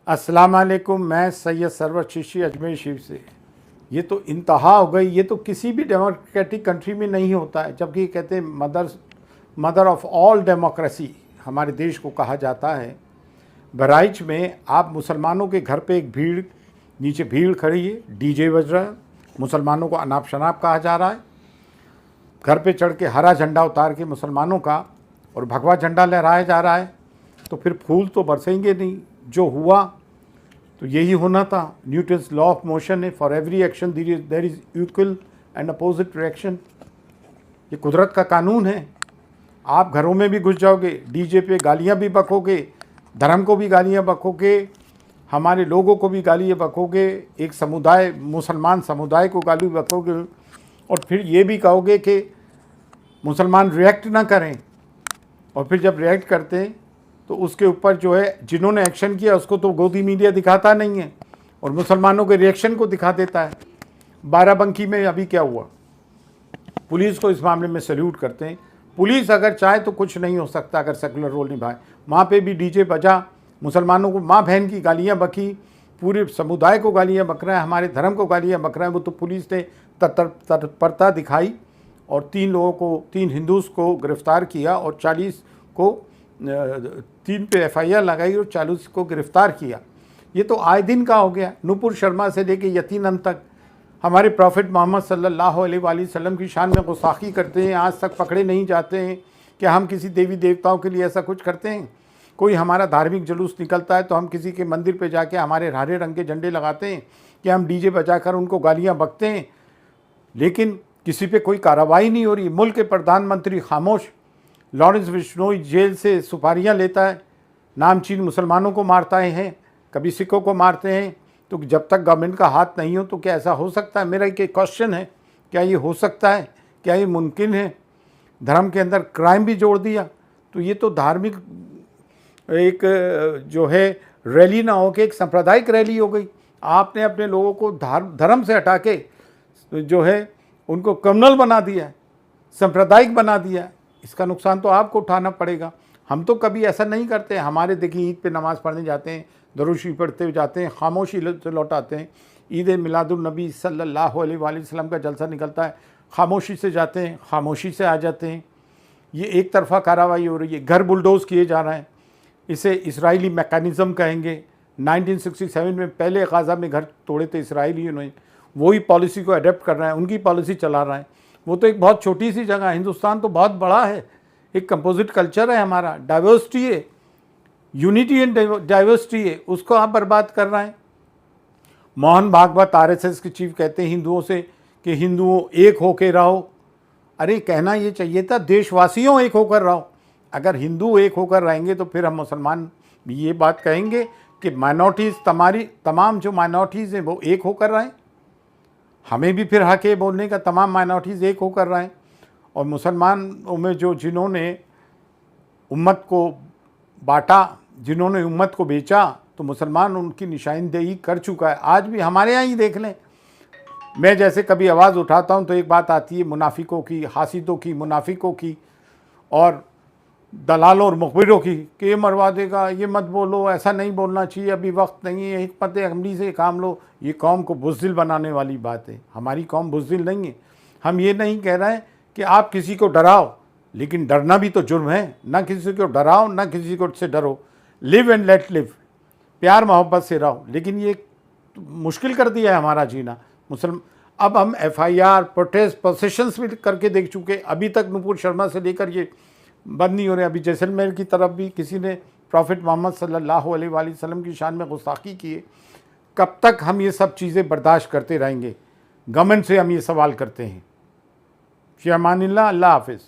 अस्सलाम वालेकुम। मैं सैयद सरवर चिश्ती अजमेर शरीफ से। ये तो इंतहा हो गई, ये तो किसी भी डेमोक्रेटिक कंट्री में नहीं होता है, जबकि कहते हैं मदर ऑफ ऑल डेमोक्रेसी हमारे देश को कहा जाता है। बहराइच में आप मुसलमानों के घर पे एक भीड़, नीचे भीड़ खड़ी है, डीजे बज रहा है, मुसलमानों को अनाप शनाप कहा जा रहा है, घर पे चढ़ के हरा झंडा उतार के मुसलमानों का और भगवा झंडा लहराया जा रहा है। तो फिर फूल तो बरसेंगे नहीं। जो हुआ तो यही होना था। न्यूटन्स लॉ ऑफ मोशन है, for every action there is equal and opposite reaction. ये कुदरत का कानून है। आप घरों में भी घुस जाओगे, डीजे पे गालियाँ भी बकोगे, धर्म को भी गालियाँ बकोगे, हमारे लोगों को भी गालियाँ बकोगे, एक समुदाय मुसलमान समुदाय को गाली बकोगे, और फिर ये भी कहोगे कि मुसलमान रिएक्ट ना करें। और फिर जब रिएक्ट करते हैं तो उसके ऊपर जो है जिन्होंने एक्शन किया उसको तो गोदी मीडिया दिखाता नहीं है और मुसलमानों के रिएक्शन को दिखा देता है। बाराबंकी में अभी क्या हुआ, पुलिस को इस मामले में सैल्यूट करते हैं। पुलिस अगर चाहे तो कुछ नहीं हो सकता अगर सेकुलर रोल निभाए। वहाँ पे भी डीजे बजा, मुसलमानों को माँ बहन की गालियाँ बकी, पूरे समुदाय को गालियाँ बक रहा है, हमारे धर्म को गालियाँ बक रहा है। वो तो पुलिस ने तत्परता दिखाई और 3 हिंदूज़ को गिरफ़्तार किया और 40 को 3 पे FIR लगाई और 40 को गिरफ़्तार किया। ये तो आए दिन का हो गया। नूपुर शर्मा से लेके यतीनन तक हमारे प्रॉफिट मोहम्मद सल्लल्लाहु अलैहि वसल्लम की शान में गुस्ताखी करते हैं, आज तक पकड़े नहीं जाते हैं कि हम किसी देवी देवताओं के लिए ऐसा कुछ करते हैं। कोई हमारा धार्मिक जुलूस निकलता है तो हम किसी के मंदिर पे जाके हमारे हरे रंग के झंडे लगाते हैं कि हम डीजे बजाकर उनको गालियाँ बकते हैं, लेकिन किसी पे कोई कार्रवाई नहीं हो रही। मुल्क के प्रधानमंत्री खामोश, लॉरेंस बिश्नोई जेल से सुपारियाँ लेता है, नामचीन मुसलमानों को मारता है, कभी सिखों को मारते हैं। तो जब तक गवर्नमेंट का हाथ नहीं हो तो क्या ऐसा हो सकता है? मेरा एक क्वेश्चन है, क्या ये हो सकता है? क्या ये मुमकिन है? धर्म के अंदर क्राइम भी जोड़ दिया। तो ये तो धार्मिक एक जो है रैली ना हो के एक सांप्रदायिक रैली हो गई। आपने अपने लोगों को धर्म से हटा के जो है उनको कम्युनल बना दिया, सांप्रदायिक बना दिया। इसका नुकसान तो आपको उठाना पड़ेगा। हम तो कभी ऐसा नहीं करते। हमारे देखिए ईद पे नमाज़ पढ़ने जाते हैं, दरूद शरीफ पढ़ते हुए जाते हैं, खामोशी से लौटाते हैं। ईद मिलादुन्नबी सल्लल्लाहु अलैहि वसल्लम का जलसा निकलता है, खामोशी से जाते हैं, खामोशी से आ जाते हैं। ये एक तरफ़ा कार्रवाई हो रही है, घर बुलडोज़ किए जा रहे हैं। इसे इसराइली मैकेनिज़्म कहेंगे। 1967 में पहले गाज़ा में घर तोड़े थे इसराइलियों ने, वही पॉलिसी को अडेप्ट कर रहे हैं, उनकी पॉलिसी चला रहे हैं। वो तो एक बहुत छोटी सी जगह है, हिंदुस्तान तो बहुत बड़ा है, एक कंपोजिट कल्चर है हमारा, डाइवर्सिटी है, यूनिटी एंड डाइवर्सिटी है, उसको आप बर्बाद कर रहे हैं। मोहन भागवत RSS के चीफ कहते हैं हिंदुओं से कि हिंदुओं एक होकर रहो। अरे कहना ये चाहिए था देशवासियों एक होकर रहो। अगर हिंदू एक होकर रहेंगे तो फिर हम मुसलमान भी ये बात कहेंगे कि माइनॉरिटीज़ तमाम जो माइनॉरिटीज़ हैं वो एक होकर रहें। हमें भी फिर हक है बोलने का, तमाम माइनॉरिटीज़ एक होकर रहें। और मुसलमानों में जो जिन्होंने उम्मत को बांटा, जिन्होंने उम्मत को बेचा, तो मुसलमान उनकी निशानदेही कर चुका है। आज भी हमारे यहाँ ही देख लें, मैं जैसे कभी आवाज़ उठाता हूँ तो एक बात आती है मुनाफिकों की, हासिदों की, मुनाफिकों की और दलालों और मुखबिरों की कि ये मरवा देगा, ये मत बोलो, ऐसा नहीं बोलना चाहिए, अभी वक्त नहीं है, हिकमत अमली से काम लो। ये कौम को बुज़दिल बनाने वाली बात है। हमारी कौम बुज़दिल नहीं है। हम ये नहीं कह रहे हैं कि आप किसी को डराओ, लेकिन डरना भी तो जुर्म है। ना किसी को डराओ, ना किसी को से डरो। लिव एंड लेट लिव, प्यार मोहब्बत से रहो। लेकिन ये मुश्किल कर दिया है हमारा जीना। अब हम FIR, प्रोटेस्ट, प्रोसेशंस भी करके देख चुके। अभी तक नूपुर शर्मा से लेकर ये बंद नहीं हो रहे। अभी जैसलमेर की तरफ भी किसी ने प्रॉफिट मोहम्मद सल्लल्लाहु अलैहि वसल्लम की शान में गुस्ताखी की है। कब तक हम ये सब चीज़ें बर्दाश्त करते रहेंगे? गवर्नमेंट से हम ये सवाल करते हैं। फ़ी अमानिल्लाह, अल्लाह हाफ़िज़।